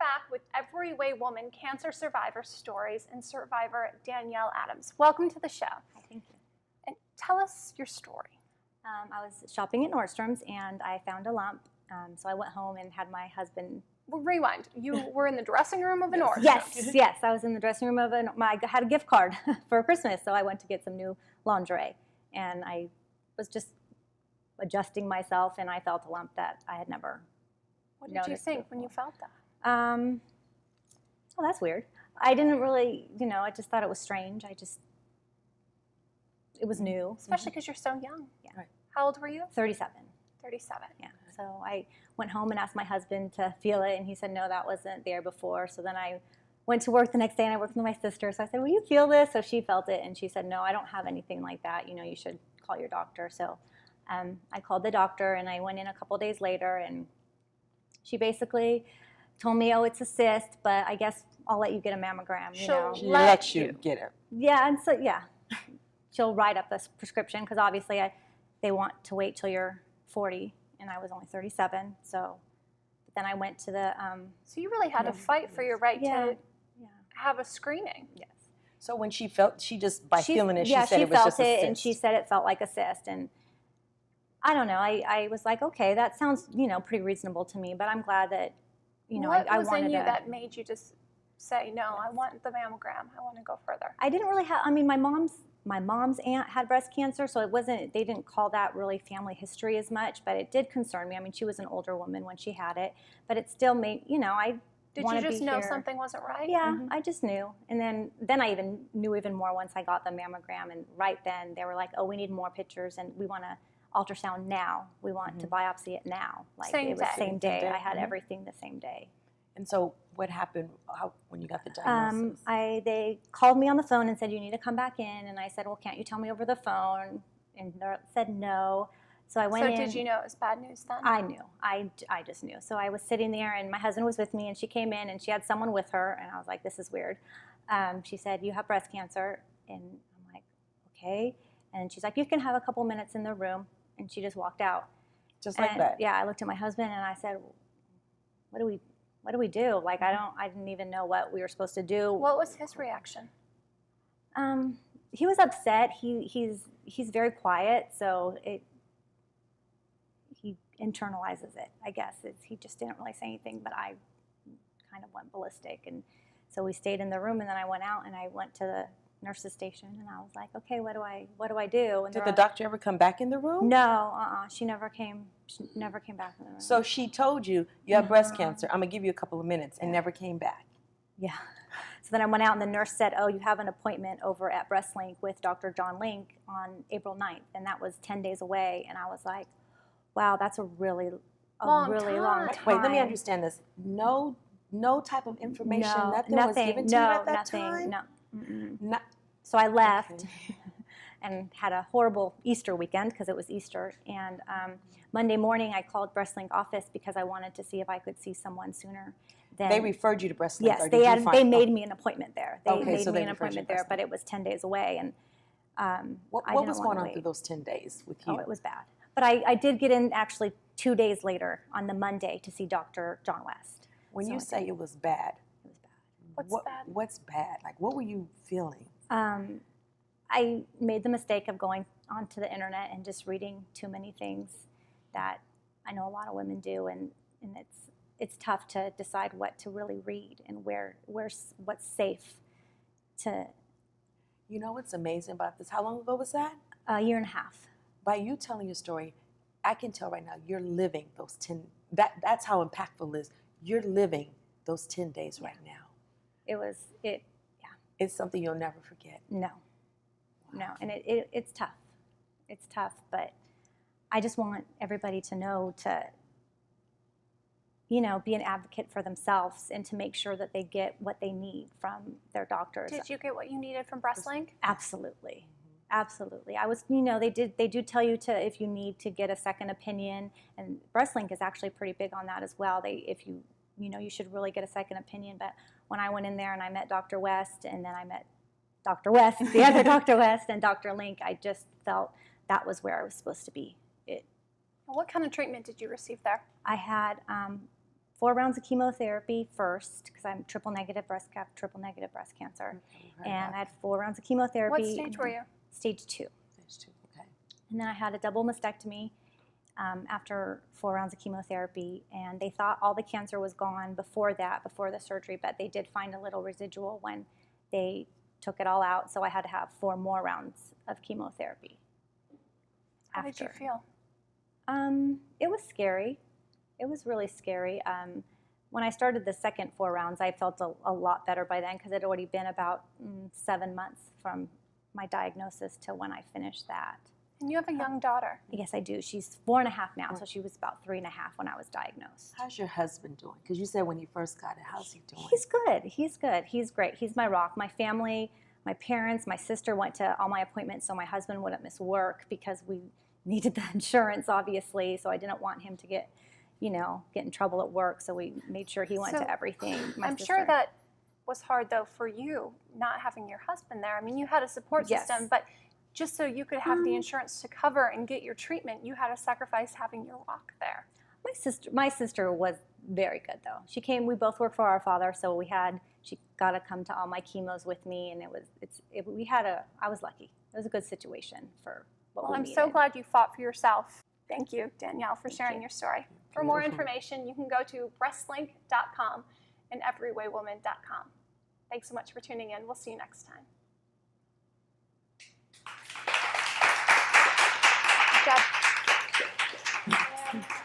back with Everywaywoman Cancer Survivor Stories and survivor Danielle Adams. Welcome to the show. Thank you. And tell us your story. I was shopping at Nordstrom's and I found a lump. So I went home and had my husband. Well, rewind. You were in the dressing room of an Nordstrom. Yes. I was in the dressing room of I had a gift card for Christmas, so I went to get some new lingerie. And I was just adjusting myself and I felt a lump that I had never What did you think when you felt that? Oh, that's weird. I didn't really, I just thought it was strange. It was new. Especially because you're so young. Yeah. Right. How old were you? 37. 37. Yeah. So I went home and asked my husband to feel it, and he said, no, that wasn't there before. So then I went to work the next day, and I worked with my sister. So I said, will you feel this? So she felt it, and she said, no, I don't have anything like that. You should call your doctor. So I called the doctor, and I went in a couple days later, and she basically told me, oh, it's a cyst, but I guess I'll let you get a mammogram. She'll let you get it. Yeah, and so, she'll write up this prescription because obviously they want to wait till you're 40, and I was only 37. So then I went to the. So you really had to fight for your right to have a screening. Yes. So when she felt, by feeling it, she said it was felt just a cyst. and she said it felt like a cyst, and I don't know. I was like, okay, that sounds pretty reasonable to me, but I'm glad that what I was wanted in you to, that made you just say no? I want the mammogram. I want to go further. I didn't really have. I mean, my mom's aunt had breast cancer, so it wasn't. They didn't call that really family history as much, but it did concern me. I mean, she was an older woman when she had it, but it still made I. Did you just know something wasn't right? Yeah, I just knew, and then I even knew even more once I got the mammogram, and right then they were like, oh, we need more pictures, and we want to ultrasound now. We want to biopsy it now. Like it was same day. I had everything the same day. And so what happened when you got the diagnosis? They called me on the phone and said, you need to come back in. And I said, well, can't you tell me over the phone? And they said no. So I went in. So did you know it was bad news then? I knew. I just knew. So I was sitting there, and my husband was with me, and she came in, and she had someone with her, and I was like, this is weird. She said, you have breast cancer. And I'm like, okay. And she's like, you can have a couple minutes in the room. And she just walked out. Just like that? Yeah, I looked at my husband, and I said, what do we do? Like, I didn't even know what we were supposed to do. What was his reaction? He was upset. He's very quiet, so he internalizes it, I guess. He just didn't really say anything, but I kind of went ballistic. And so we stayed in the room, and then I went out, and I went to the nurse's station, and I was like, okay, what do I do? And did the doctor ever come back in the room? No, she never came back in the room. So she told you have breast cancer. I'm gonna give you a couple of minutes, and never came back. Yeah. So then I went out, and the nurse said, oh, you have an appointment over at BreastLink with Dr. John Link on April 9th, and that was 10 days away. And I was like, wow, that's a really long time. Wait, let me understand this. No type of information, nothing was given to you at that time? No. So I left and had a horrible Easter weekend because it was Easter. And Monday morning I called BreastLink office because I wanted to see if I could see someone sooner. They referred you to BreastLink? Yes, they made me an appointment there. They made me an appointment there, but it was 10 days away. And what was going on through those 10 days with you? Oh, it was bad. But I did get in actually 2 days later on the Monday to see Dr. John West. When you say it was bad, it was bad. What's bad? What's bad? Like, what were you feeling? I made the mistake of going onto the internet and just reading too many things that I know a lot of women do, and it's tough to decide what to really read and what's safe to. You know what's amazing about this? How long ago was that? A year and a half. By you telling your story, I can tell right now you're living those 10. That's how impactful it is. You're living those 10 days right now. It's something you'll never forget. No. No, and it's tough. It's tough, but I just want everybody to know to, be an advocate for themselves and to make sure that they get what they need from their doctors. Did you get what you needed from BreastLink? Absolutely. Absolutely. I was, they do tell you if you need to get a second opinion, and BreastLink is actually pretty big on that as well. If you should really get a second opinion. But when I went in there and I met Dr. West, and then I met Dr. West, the other Dr. West, and Dr. Link, I just felt that was where I was supposed to be. What kind of treatment did you receive there? I had 4 rounds of chemotherapy first because I'm triple negative breast cancer. Okay, And I had 4 rounds of chemotherapy. What stage were you? Stage 2. Stage 2, okay. And then I had a double mastectomy after 4 rounds of chemotherapy. And they thought all the cancer was gone before the surgery, but they did find a little residual when they took it all out. So I had to have 4 more rounds of chemotherapy. How did you feel? It was scary. It was really scary. When I started the second 4 rounds, I felt a lot better by then because it had already been about 7 months from my diagnosis to when I finished that. And you have a young daughter. Yes, I do. She's 4.5 now, so she was about 3.5 when I was diagnosed. How's your husband doing? Because you said when you first got it, how's he doing? He's good. He's good. He's great. He's my rock. My family, my parents, my sister went to all my appointments so my husband wouldn't miss work because we needed the insurance, obviously, so I didn't want him to get in trouble at work, so we made sure he went So, to everything. I'm sure that was hard, though, for you, not having your husband there. I mean, you had a support Yes. system, but just so you could have the insurance to cover and get your treatment, you had to sacrifice having your walk there. My sister was very good, though. She came. We both worked for our father, so she got to come to all my chemos with me, and I was lucky. It was a good situation for what Well, we I'm needed. so glad you fought for yourself. Thank you, Danielle, for sharing you. your story. For more information, you can go to breastlink.com and everywaywoman.com. Thanks so much for tuning in. We'll see you next time. Good job.